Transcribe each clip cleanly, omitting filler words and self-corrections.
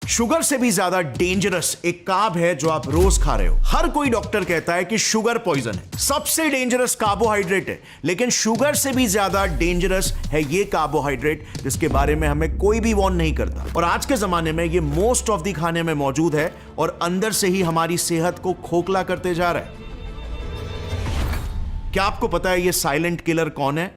Sugar से भी ज्यादा डेंजरस एक कार्ब है जो आप रोज खा रहे हो। हर कोई डॉक्टर कहता है कि शुगर पॉइजन है, सबसे डेंजरस कार्बोहाइड्रेट है, लेकिन शुगर से भी ज्यादा डेंजरस है ये कार्बोहाइड्रेट जिसके बारे में हमें कोई भी वार्न नहीं करता। और आज के जमाने में ये मोस्ट ऑफ द खाने में मौजूद है और अंदर से ही हमारी सेहत को खोखला करते जा रहा है। क्या आपको पता है ये साइलेंट किलर कौन है?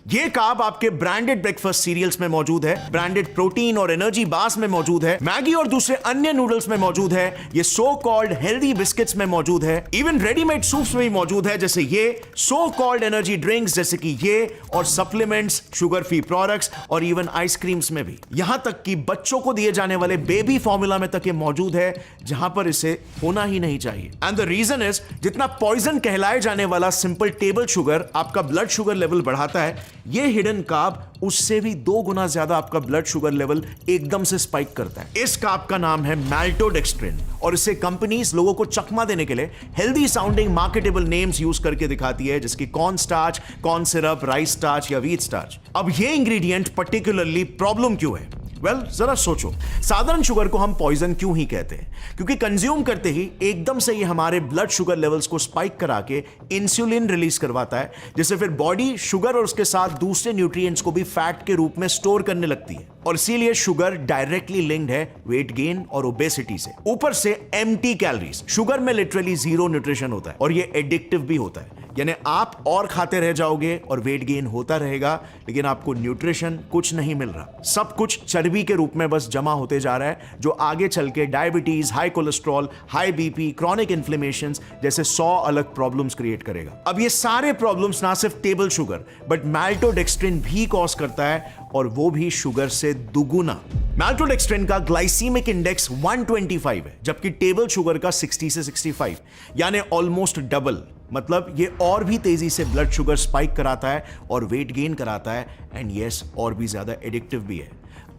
ये कार्ब आपके ब्रांडेड ब्रेकफास्ट सीरियल्स में मौजूद है, ब्रांडेड प्रोटीन और एनर्जी बार्स में मौजूद है, मैगी और दूसरे अन्य नूडल्स में मौजूद है, ये सो कॉल्ड हेल्दी बिस्किट्स में मौजूद है, इवन रेडीमेड सूप्स में भी मौजूद है, जैसे ये सो कॉल्ड एनर्जी ड्रिंक्स जैसे कि ये, और सप्लीमेंट्स, शुगर फ्री प्रोडक्ट्स और इवन आइसक्रीम्स में भी। यहां तक कि बच्चों को दिए जाने वाले बेबी फॉर्मूला में तक ये मौजूद है, जहां पर इसे होना ही नहीं चाहिए। एंड द रीजन इज, जितना पॉइजन कहलाए जाने वाला सिंपल टेबल शुगर आपका ब्लड शुगर लेवल बढ़ाता है, ये हिडन कार्ब उससे भी 2 गुना ज्यादा आपका ब्लड शुगर लेवल एकदम से स्पाइक करता है। इस कार्ब का नाम है मैल्टोडेक्स्ट्रिन और इसे कंपनीज लोगों को चकमा देने के लिए healthy sounding marketable names use करके दिखाती है, जैसे corn starch, corn syrup, rice starch या व्हीट स्टार्च। अब ये इंग्रेडिएंट पर्टिकुलरली प्रॉब्लम क्यों है? जरा सोचो, साधारण शुगर को हम पॉइजन क्यों ही कहते हैं? क्योंकि कंज्यूम करते ही एकदम से ये हमारे ब्लड शुगर लेवल्स को स्पाइक करा के इंसुलिन रिलीज करवाता है, जिससे फिर बॉडी शुगर और उसके साथ दूसरे न्यूट्रिएंट्स को भी फैट के रूप में स्टोर करने लगती है। और इसीलिए शुगर डायरेक्टली लिंक्ड है वेट गेन और ओबेसिटी से। ऊपर से एम्प्टी कैलोरीज, शुगर में लिटरली 0 न्यूट्रिशन होता है और ये एडिक्टिव भी होता है, यानी आप और खाते रह जाओगे और वेट गेन होता रहेगा, लेकिन आपको न्यूट्रिशन कुछ नहीं मिल रहा। सब कुछ चर्बी के रूप में बस जमा होते जा रहा है, जो आगे चल के diabetes, high cholesterol, high BP, chronic inflammation जैसे 100 अलग प्रॉब्लम्स क्रिएट करेगा। अब ये सारे प्रॉब्लम्स ना सिर्फ टेबल शुगर बट मैल्टोडेक्स्ट्रिन भी कॉज करता है, और वो भी शुगर से दुगुना। मैल्टोडेक्स्ट्रिन का ग्लाइसीमिक इंडेक्स 125 है, जबकि टेबल शुगर का 60 से 65, यानी ऑलमोस्ट डबल। मतलब ये और भी तेजी से ब्लड शुगर स्पाइक कराता है और वेट गेन कराता है, एंड यस, और भी ज्यादा एडिक्टिव भी है।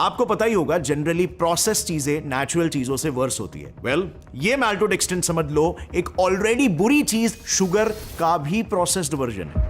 आपको पता ही होगा, जनरली प्रोसेस चीजें नेचुरल चीजों से वर्स होती है। ये मैल्टोडेक्स्ट्रिन समझ लो एक ऑलरेडी बुरी चीज शुगर का भी प्रोसेस्ड वर्जन है।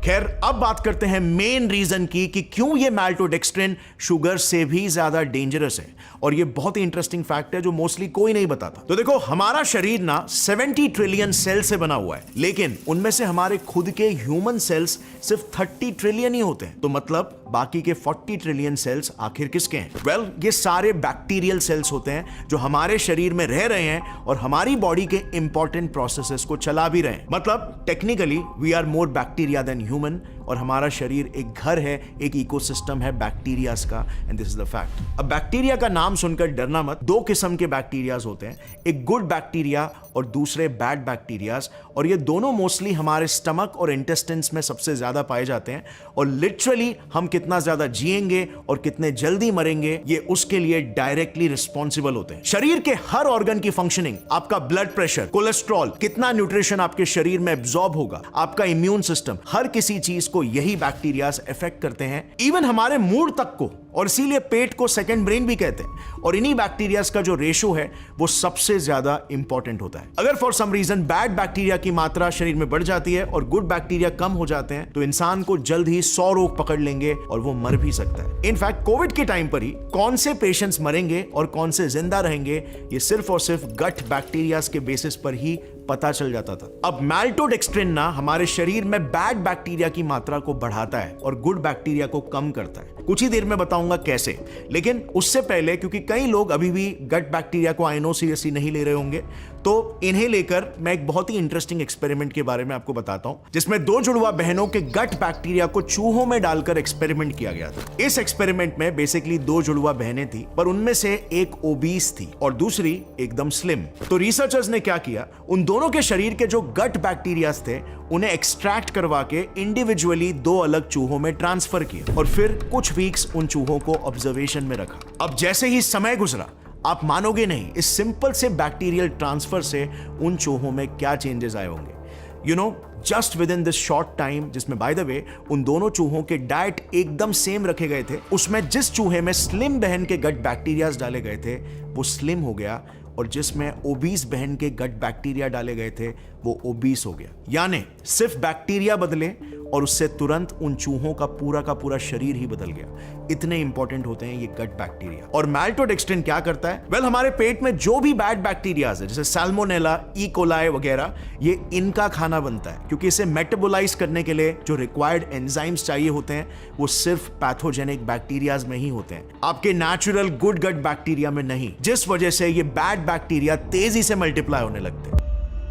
खैर, अब बात करते हैं मेन रीजन की कि क्यों ये मैल्टोडेक्स्ट्रिन शुगर से भी ज्यादा डेंजरस है। और ये बहुत ही इंटरेस्टिंग फैक्ट है जो मोस्टली कोई नहीं बताता। तो देखो, हमारा शरीर ना 70 ट्रिलियन सेल से बना हुआ है, लेकिन उनमें से हमारे खुद के ह्यूमन सेल्स सिर्फ 30 ट्रिलियन ही होते हैं। तो मतलब बाकी के 40 ट्रिलियन सेल्स आखिर किसके हैं? ये सारे बैक्टीरियल सेल्स होते हैं जो हमारे शरीर में रह रहे हैं और हमारी बॉडी के इंपॉर्टेंट प्रोसेसेस को चला भी रहे हैं। मतलब technically we are more bacteria than human, और हमारा शरीर एक घर है, एक इकोसिस्टम है बैक्टीरियाज का, and this is the fact. अब बैक्टीरिया का नाम सुनकर डरना मत। 2 किस्म के बैक्टीरियाज होते हैं, एक गुड बैक्टीरिया और दूसरे बैड बैक्टीरियाज, और ये दोनों मोस्टली हमारे स्टमक और इंटेस्टाइन्स में सबसे ज्यादा पाए जाते हैं। और लिटरली हम कितना ज्यादा जिएंगे और कितने जल्दी मरेंगे, ये उसके लिए डायरेक्टली रिस्पॉन्सिबल होते हैं। शरीर के हर ऑर्गन की फंक्शनिंग, आपका ब्लड प्रेशर, कोलेस्ट्रॉल, कितना न्यूट्रिशन आपके शरीर में एब्जॉर्ब होगा, आपका इम्यून सिस्टम, हर किसी चीज को यही बैक्टीरियाज इफेक्ट करते हैं, इवन हमारे मूड तक को। और इसीलिए पेट को सेकंड ब्रेन भी कहते हैं। और इन्हीं बैक्टीरियाज का जो रेशो है वो सबसे ज्यादा इंपॉर्टेंट होता है। अगर for some reason bad bacteria की मात्रा शरीर में बढ़ जाती है और गुड बैक्टीरिया कम हो जाते हैं, तो इंसान को जल्द ही 100 रोग पकड़ लेंगे और वो मर भी सकता है। इनफैक्ट कोविड के टाइम पर ही कौन से पेशेंट्स मरेंगे और कौन से जिंदा रहेंगे, ये सिर्फ और सिर्फ गट बैक्टीरियाज के बेसिस पर ही पता चल जाता था। अब मैल्टोडेक्स्ट्रिन ना हमारे शरीर में बैड बैक्टीरिया की मात्रा को बढ़ाता है और गुड बैक्टीरिया को कम करता है। कुछ ही देर में बताऊंगा कैसे, लेकिन उससे पहले, क्योंकि कई लोग अभी भी गट बैक्टीरिया को आई नो सीरियसली नहीं ले रहे होंगे, तो इन्हें लेकर मैं एक बहुत ही इंटरेस्टिंग एक्सपेरिमेंट के बारे में आपको बताता हूं, जिसमें 2 जुड़वा बहनों के गट बैक्टीरिया को चूहों में डालकर एक्सपेरिमेंट किया गया था। इस एक्सपेरिमेंट में बेसिकली 2 जुड़वा बहनें थी, पर उनमें से एक ओबीस थी और दूसरी एकदम स्लिम। तो रिसर्चर्स ने क्या किया, उन दोनों के शरीर के जो गट बैक्टीरिया थे उन्हें एक्सट्रैक्ट करवा के इंडिविजुअली 2 अलग चूहों में ट्रांसफर किया और फिर कुछ वीक्स उन चूहों को ऑब्जर्वेशन में रखा। अब जैसे ही समय गुजरा, आप मानोगे नहीं, इस सिंपल से बैक्टीरियल ट्रांसफर से उन चूहों में क्या चेंजेस आए होंगे। Just with in this short time, जिसमें बाय द वे उन दोनों चूहों के डाइट एकदम सेम रखे गए थे, उसमें जिस चूहे में स्लिम बहन के गट बैक्टीरियाज डाले गए थे वो स्लिम हो गया, और जिसमें ओबीस बहन के गट बैक्टीरिया डाले गए थे वो ओबीस हो गया। यानी सिर्फ बैक्टीरिया बदले और उससे तुरंत उन चूहों का पूरा शरीर ही बदल गया। इतने इंपॉर्टेंट होते हैं ये गट बैक्टीरिया। और मैल्टोडेक्स्ट्रिन क्या करता है? वेल, हमारे पेट में जो भी बैड बैक्टीरियाज है जैसे सैल्मोनेला, ई कोलाई वगैरह, ये इनका खाना बनता है, क्योंकि इसे मेटाबोलाइज करने के लिए जो रिक्वायर्ड एंजाइम्स चाहिए होते हैं वो सिर्फ पैथोजेनिक बैक्टीरियाज में ही होते हैं, आपके नेचुरल गुड गट बैक्टीरिया में नहीं, जिस वजह से ये बैड बैक्टीरिया तेजी से मल्टीप्लाई होने लगते हैं।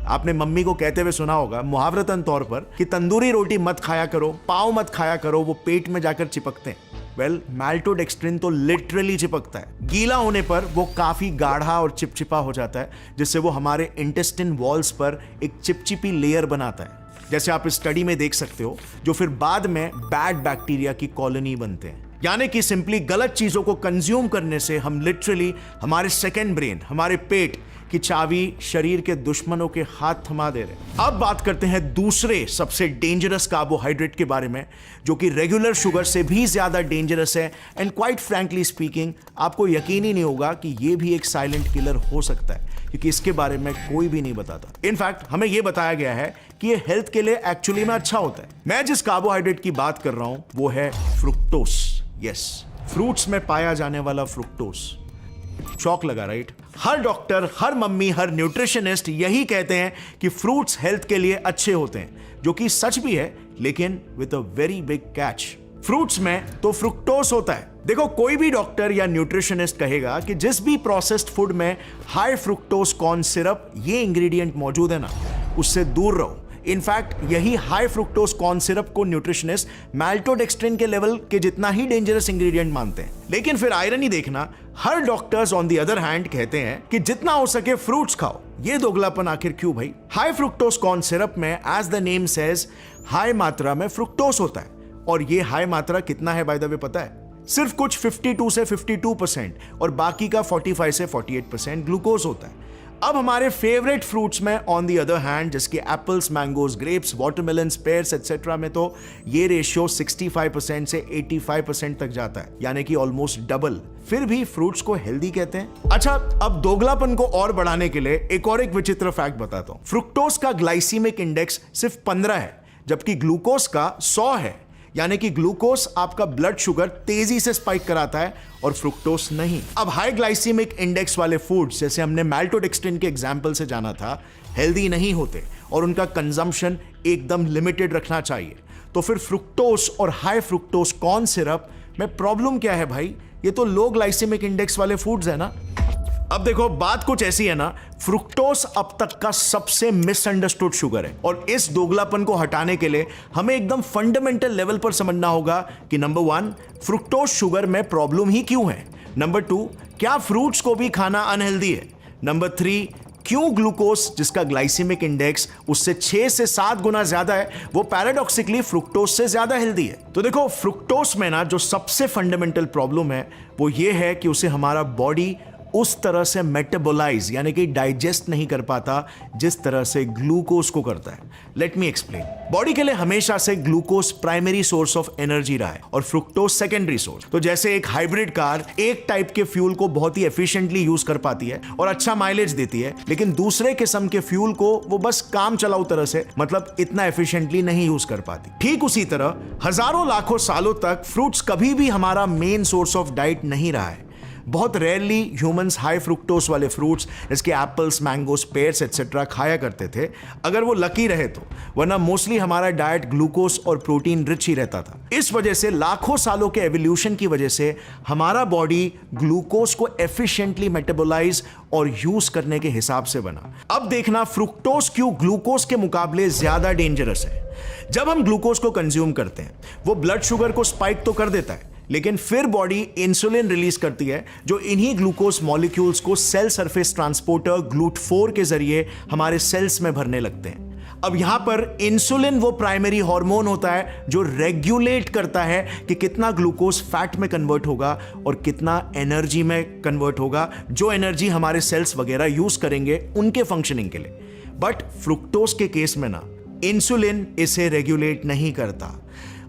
आपने मम्मी को कहते हुए सुना होगा मुहावरतन तौर पर कि तंदूरी रोटी मत खाया करो, पाव मत खाया करो, वो पेट में जाकर चिपकते हैं। वेल, मैल्टोडेक्स्ट्रिन तो लिटरली चिपकता है। गीला होने पर वो काफी गाढ़ा और चिपचिपा हो जाता है, जिससे वो हमारे इंटेस्टाइन वॉल्स पर एक चिपचिपी लेयर बनाता है, जैसे आप इस स्टडी में देख सकते हो, जो फिर बाद में बैड बैक्टीरिया की कॉलोनी बनते हैं। यानी कि सिंपली गलत चीजों को कंज्यूम करने से हम लिटरली हमारे सेकेंड ब्रेन, हमारे पेट की चाबी शरीर के दुश्मनों के हाथ थमा दे रहे हैं। अब बात करते हैं दूसरे सबसे डेंजरस कार्बोहाइड्रेट के बारे में, जो कि रेगुलर शुगर से भी ज्यादा डेंजरस है। एंड क्वाइट फ्रैंकली स्पीकिंग, आपको यकीन ही नहीं होगा कि ये भी एक साइलेंट किलर हो सकता है, क्योंकि इसके बारे में कोई भी नहीं बताता। इनफैक्ट हमें यह बताया गया है कि ये हेल्थ के लिए एक्चुअली में अच्छा होता है। मैं जिस कार्बोहाइड्रेट की बात कर रहा हूं वो है फ्रुक्टोस। यस, फ्रूट्स में पाया जाने वाला फ्रुक्टोस। शॉक लगा, राइट? हर डॉक्टर, हर मम्मी, हर न्यूट्रिशनिस्ट यही कहते हैं कि फ्रूट्स हेल्थ के लिए अच्छे होते हैं, जो कि सच भी है, लेकिन with a very big catch. Fruits में तो फ्रुक्टोस होता है। देखो, कोई भी डॉक्टर या न्यूट्रिशनिस्ट कहेगा कि जिस भी प्रोसेस्ड फूड में हाई फ्रुक्टोज कॉर्न सिरप ये इंग्रेडिएंट मौजूद है ना, उससे दूर रहो। इनफैक्ट यही हाई फ्रुक्टोज कॉर्न सिरप को न्यूट्रिशनिस्ट मैल्टोडेक्स्ट्रिन के लेवल के जितना ही डेंजरस इंग्रेडिएंट मानते हैं। लेकिन फिर आयरनी देखना, हर doctors on the other hand कहते हैं कि जितना हो सके फ्रूट्स खाओ। ये दोगलापन आखिर क्यों भाई? हाई फ्रुक्टोज कॉर्न सिरप में, as the name says, high मात्रा में फ्रुक्टोज होता है। और ये हाई मात्रा कितना है बाय द वे पता है? सिर्फ कुछ 52 से 52% और बाकी का 45 से 48% ग्लूकोज होता है। अब हमारे फेवरेट फ्रूट्स में ऑन दी अदर हैंड, जैसे apples, mangoes, grapes, watermelons, pairs etcetera में तो ये रेशियो 65% से 85% तक जाता है, यानी कि ऑलमोस्ट डबल। फिर भी फ्रूट्स को हेल्दी कहते हैं। अच्छा, अब दोगलापन को और बढ़ाने के लिए एक विचित्र फैक्ट बताता हूं। फ्रुक्टोज का ग्लाइसीमिक इंडेक्स सिर्फ 15 है, जबकि ग्लूकोज का 100 है। यानी कि ग्लूकोज आपका ब्लड शुगर तेजी से स्पाइक कराता है और फ्रुक्टोज नहीं। अब हाई ग्लाइसीमिक इंडेक्स वाले फूड्स, जैसे हमने मैल्टोडेक्स्ट्रिन के एग्जांपल से जाना था, हेल्दी नहीं होते और उनका कंजम्पशन एकदम लिमिटेड रखना चाहिए। तो फिर फ्रुक्टोज और हाई फ्रुक्टोज कॉर्न सिरप में प्रॉब्लम क्या है भाई? ये तो लो ग्लाइसीमिक इंडेक्स वाले फूड्स है ना। अब देखो, बात कुछ ऐसी है ना, फ्रुक्टोज अब तक का सबसे मिसअंडरस्टूड शुगर है, और इस दोगलापन को हटाने के लिए हमें एकदम फंडामेंटल लेवल पर समझना होगा कि नंबर 1, फ्रुक्टोज शुगर में प्रॉब्लम ही क्यों है। नंबर 2, क्या फ्रूट्स को भी खाना अनहेल्दी है। नंबर 3, क्यों ग्लूकोज, जिसका ग्लाइसीमिक इंडेक्स उससे 6 से 7 गुना ज्यादा है, वो पैराडॉक्सिकली फ्रुक्टोज से ज्यादा हेल्दी है। तो देखो, फ्रुक्टोज में ना जो सबसे फंडामेंटल प्रॉब्लम है वो ये है कि उसे हमारा बॉडी उस तरह से मेटाबोलाइज यानी कि डाइजेस्ट नहीं कर पाता जिस तरह से ग्लूकोज को करता है। Let me explain. बॉडी के लिए हमेशा से glucose primary source of energy रहा है और फ्रुक्टोज सेकेंडरी सोर्स। तो जैसे एक हाइब्रिड कार एक टाइप के फ्यूल को बहुत ही एफिशिएंटली यूज कर पाती है और अच्छा माइलेज देती है, लेकिन दूसरे किस्म के फ्यूल को वो बस काम चलाऊ तरह से, मतलब इतना एफिशिएंटली नहीं यूज कर पाती। ठीक उसी तरह हजारों लाखों सालों तक फ्रूट्स कभी भी हमारा मेन सोर्स ऑफ डाइट नहीं रहा है। बहुत रेयरली ह्यूमंस हाई फ्रुक्टोज वाले फ्रूट्स जैसे एप्पल्स, मैंगोज, पेयर्स एटसेट्रा खाया करते थे, अगर वो लकी रहे तो, वरना मोस्टली हमारा डाइट ग्लूकोज और प्रोटीन रिच ही रहता था। इस वजह से लाखों सालों के एवोल्यूशन की वजह से हमारा बॉडी ग्लूकोज को एफिशिएंटली मेटाबोलाइज और यूज करने के हिसाब से बना। अब देखना फ्रुक्टोज क्यों ग्लूकोज के मुकाबले ज्यादा डेंजरस है। जब हम ग्लूकोज को कंज्यूम करते हैं, वो ब्लड शुगर को स्पाइक तो कर देता है, लेकिन फिर बॉडी इंसुलिन रिलीज करती है, जो इन्हीं ग्लूकोज मॉलिक्यूल्स को सेल सरफेस ट्रांसपोर्टर GLUT4 के जरिए हमारे सेल्स में भरने लगते हैं। अब यहां पर इंसुलिन वो प्राइमरी हार्मोन होता है जो रेगुलेट करता है कि कितना ग्लूकोज फैट में कन्वर्ट होगा और कितना एनर्जी में कन्वर्ट होगा, जो एनर्जी हमारे सेल्स वगैरह यूज करेंगे उनके फंक्शनिंग के लिए। बट फ्रुक्टोज के केस में ना, इंसुलिन इसे रेगुलेट नहीं करता।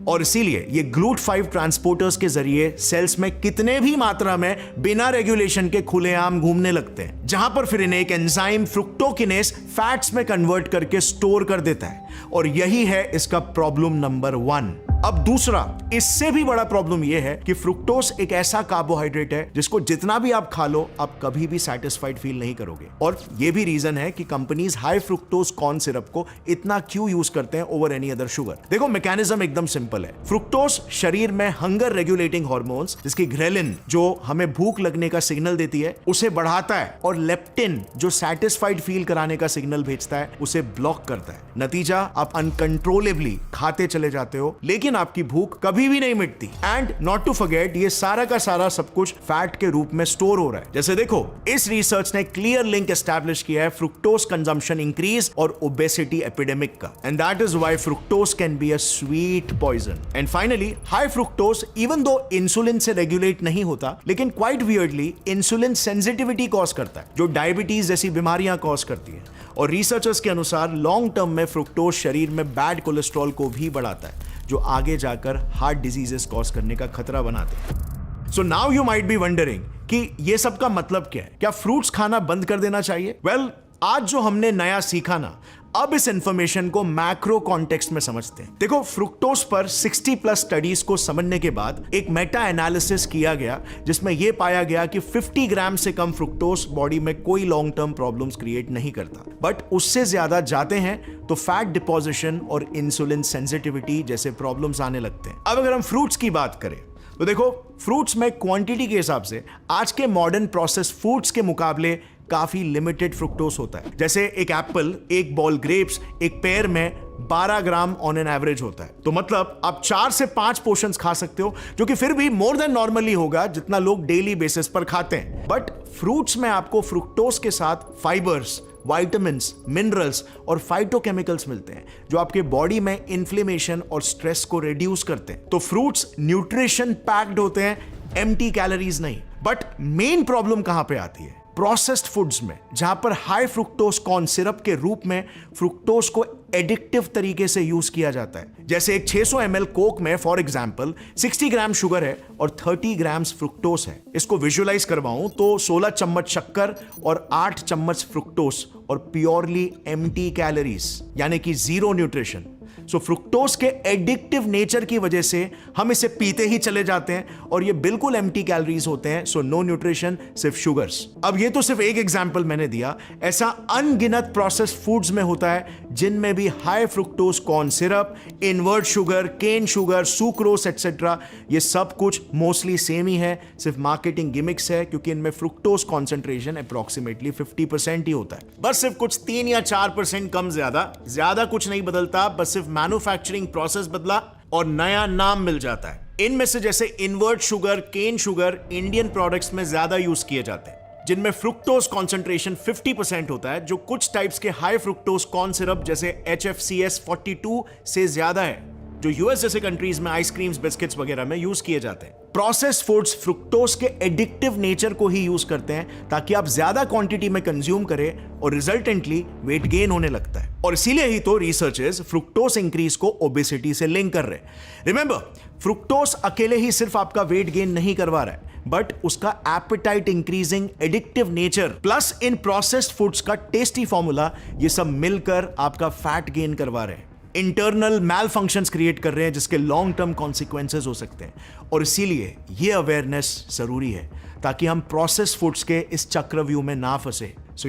और इसीलिए ये GLUT5 ट्रांसपोर्टर्स के जरिए सेल्स में कितने भी मात्रा में बिना रेगुलेशन के खुलेआम घूमने लगते हैं, जहां पर फिर इन्हें एक एंजाइम फ्रुक्टोकिनेस फैट्स में कन्वर्ट करके स्टोर कर देता है। और यही है इसका प्रॉब्लम नंबर 1। अब दूसरा, इससे भी बड़ा प्रॉब्लम यह है कि फ्रुक्टोज एक ऐसा कार्बोहाइड्रेट है जिसको जितना भी आप खा लो आप कभी भी सैटिस्फाइड फील नहीं करोगे। और यह भी रीजन है कि companies high fructose corn syrup को इतना क्यों यूज करते हैं ओवर एनी अदर शुगर। देखो, मैकेनिज्म एकदम सिंपल है। फ्रुक्टोज शरीर में हंगर रेगुलेटिंग हार्मोन्स जिसकी ग्रेलिन जो हमें भूख लगने का सिग्नल देती है उसे बढ़ाता है, और लेप्टिन जो सैटिस्फाइड फील कराने का सिग्नल भेजता है उसे ब्लॉक करता है। नतीजा, आप अनकंट्रोलेबली खाते चले जाते हो लेकिन आपकी भूख कभी भी नहीं मिटती। एंड नॉट टू फॉरगेट, ये सारा का सारा सब कुछ फैट के रूप में स्टोर हो रहा है। जैसे देखो, इस रिसर्च ने क्लियर लिंक एस्टैब्लिश किया है फ्रुक्टोज कंजम्पशन इंक्रीज और ओबेसिटी एपिडेमिक का, and that is why fructose can be a sweet poison. And finally, high fructose even though insulin से रेगुलेट नहीं होता, लेकिन quite weirdly insulin sensitivity cause करता है, जो डायबिटीज जैसी बीमारियां कॉज करती है। और रिसर्चर्स के अनुसार लॉन्ग टर्म में फ्रुक्टोज शरीर में बैड कोलेस्ट्रॉल को भी बढ़ाता है, जो आगे जाकर हार्ट डिजीजेस कॉज करने का खतरा बनाते हैं। So now you might be wondering कि ये सब का मतलब क्या है? क्या फ्रूट्स खाना बंद कर देना चाहिए? वेल, आज जो हमने नया सीखा ना, अब इस इंफॉर्मेशन को मैक्रो कॉन्टेक्स्ट में समझते हैं। देखो, फ्रुक्टोज पर 60+ स्टडीज को समझने के बाद एक मेटा एनालिसिस किया गया जिसमें यह पाया गया कि 50 ग्राम से कम फ्रुक्टोज बॉडी में कोई लॉन्ग टर्म प्रॉब्लम्स क्रिएट नहीं करता, बट उससे ज्यादा जाते हैं तो फैट डिपोजिशन और इंसुलिन सेंसिटिविटी जैसे प्रॉब्लम्स आने लगते हैं। अब अगर हम फ्रूट्स की बात करें तो देखो, फ्रूट्स में क्वांटिटी के हिसाब से आज के मॉडर्न प्रोसेस फूड्स के मुकाबले काफी लिमिटेड फ्रुक्टोज होता है। जैसे एक एप्पल, एक बॉल ग्रेप्स, एक पेयर में 12 ग्राम ऑन एन एवरेज होता है। तो मतलब आप 4 से 5 पोर्शंस खा सकते हो, जो कि फिर भी मोर देन नॉर्मली होगा जितना लोग डेली बेसिस पर खाते हैं। बट फ्रूट्स में आपको फ्रुक्टोज के साथ फाइबर्स, विटामिन्स, मिनरल्स और फाइटोकेमिकल्स मिलते हैं, जो आपके बॉडी में इन्फ्लेमेशन और स्ट्रेस को रिड्यूस करते हैं। तो फ्रूट्स न्यूट्रिशन पैक्ड होते हैं, एम्प्टी कैलोरीज नहीं। बट मेन प्रॉब्लम कहां पे आती है? प्रोसेस्ड फूड्स में, जहां पर हाई फ्रुक्टोज कॉर्न सिरप के रूप में फ्रुक्टोज को एडिक्टिव तरीके से यूज किया जाता है। जैसे एक 600 ml कोक में फॉर एग्जांपल 60 ग्राम शुगर है और 30 ग्राम्स फ्रुक्टोज है। इसको विजुअलाइज करवाऊं तो 16 चम्मच शक्कर और 8 चम्मच फ्रुक्टोज और प्योरली एम्प्टी कैलोरीज, यानी कि जीरो न्यूट्रिशन। सो फ्रुक्टोज के एडिक्टिव नेचर की वजह से हम इसे पीते ही चले जाते हैं और ये बिल्कुल एम्प्टी कैलोरीज होते हैं। सो नो न्यूट्रिशन, सिर्फ शुगर्स। अब ये तो सिर्फ एक एग्जांपल मैंने दिया, ऐसा अनगिनत प्रोसेस्ड फूड्स में होता है जिनमें भी high fructose corn syrup, invert sugar, cane sugar, sucrose etcetera, ये सब कुछ मोस्टली सेम ही है, सिर्फ मार्केटिंग गिमिक्स है, क्योंकि इनमें फ्रुक्टोज कॉन्सेंट्रेशन अप्रोक्सीमेटली 50% ही होता है। बस सिर्फ कुछ 3 या 4% कम ज्यादा कुछ नहीं बदलता, बस सिर्फ मैन्युफैक्चरिंग प्रोसेस बदला और नया नाम मिल जाता है। इनमें से जैसे invert sugar, cane sugar Indian products में ज्यादा यूज किए जाते हैं, जिनमें फ्रुक्टोज कॉन्सेंट्रेशन 50% होता है, जो कुछ टाइप्स के हाई फ्रुक्टोज कॉर्न सिरप जैसे HFCS 42 से ज्यादा है, जो यूएस जैसे कंट्रीज में आइसक्रीम्स, बिस्किट्स वगैरह में यूज किए जाते हैं। प्रोसेस्ड फूड्स फ्रुक्टोज के एडिक्टिव नेचर को ही यूज करते हैं ताकि आप ज्यादा क्वांटिटी में कंज्यूम करें और रिजल्टेंटली वेट गेन होने लगता है। और इसीलिए ही तो रिसर्चर्स फ्रुक्टोज इंक्रीज को ओबेसिटी से लिंक कर रहे हैं। रिमेंबर, फ्रुक्टोज अकेले ही सिर्फ आपका वेट गेन नहीं करवा रहा है, बट उसका appetite increasing addictive nature plus in processed foods का टेस्टी फॉर्मूला, ये सब मिलकर आपका फैट गेन करवा रहे हैं, इंटरनल मैल फंक्शंस क्रिएट कर रहे हैं जिसके लॉन्ग टर्म कॉन्सिक्वेंसेज हो सकते हैं। और इसीलिए ये अवेयरनेस जरूरी है ताकि हम प्रोसेस फूड्स के इस चक्रव्यूह में ना फंसे। सो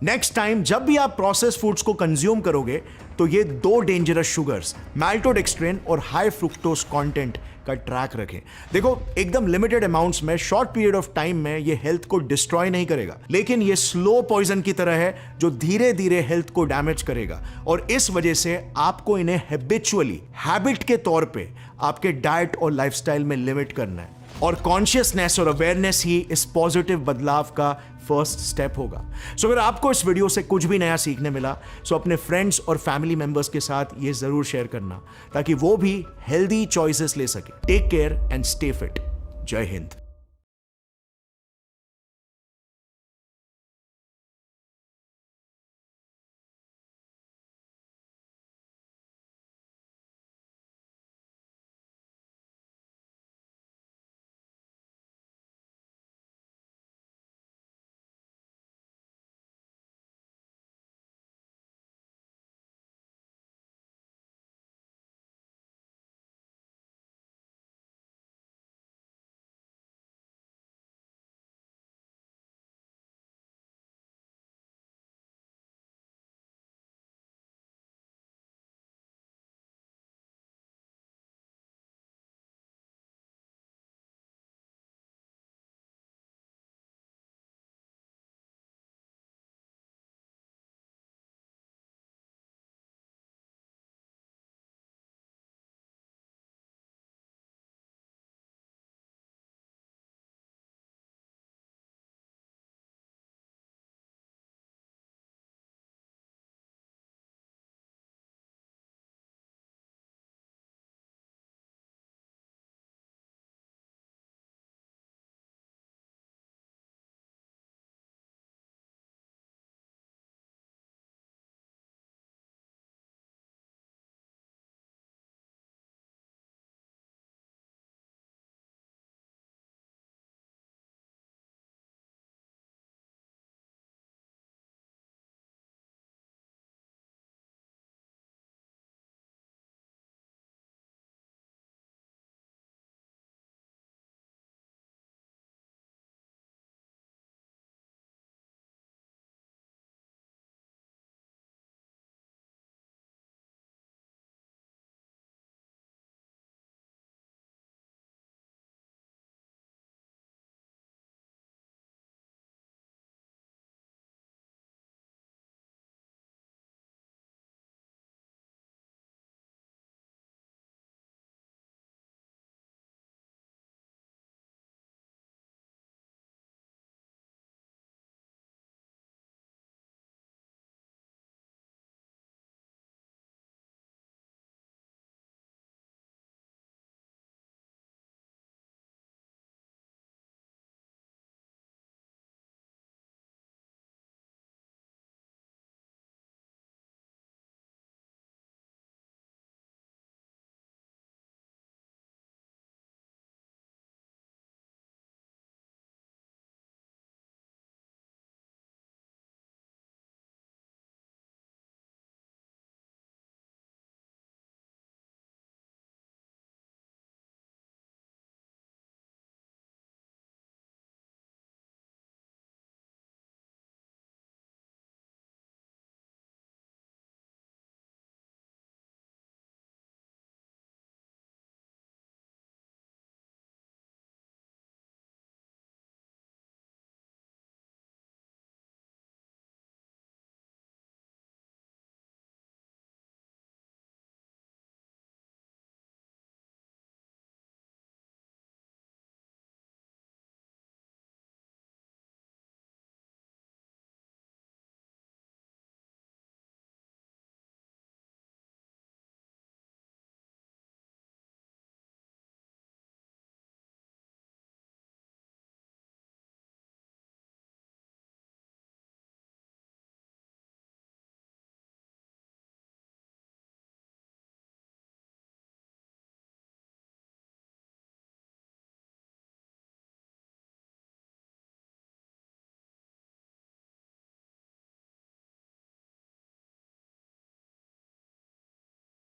नेक्स्ट टाइम जब भी आप प्रोसेस फूड्स को कंज्यूम करोगे तो ये 2 डेंजरस शुगर्स, माल्टोडेक्स्ट्रिन और हाई फ्रुक्टोज कंटेंट का ट्रैक रखें। देखो, एकदम लिमिटेड अमाउंट्स में शॉर्ट पीरियड ऑफ टाइम में ये हेल्थ को डिस्ट्रॉय नहीं करेगा, लेकिन ये स्लो पॉइजन की तरह है जो धीरे धीरे हेल्थ को डैमेज करेगा। और इस वजह से आपको इन्हें हैबिचुअली, हैबिट के तौर पे आपके डाइट और लाइफस्टाइल में लिमिट करना है। और कॉन्शियसनेस और अवेयरनेस ही इस पॉजिटिव बदलाव का फर्स्ट स्टेप होगा। सो अगर आपको इस वीडियो से कुछ भी नया सीखने मिला, सो अपने फ्रेंड्स और फैमिली मेंबर्स के साथ ये जरूर शेयर करना ताकि वो भी हेल्दी चॉइसेस ले सके। Take care and stay fit. जय हिंद।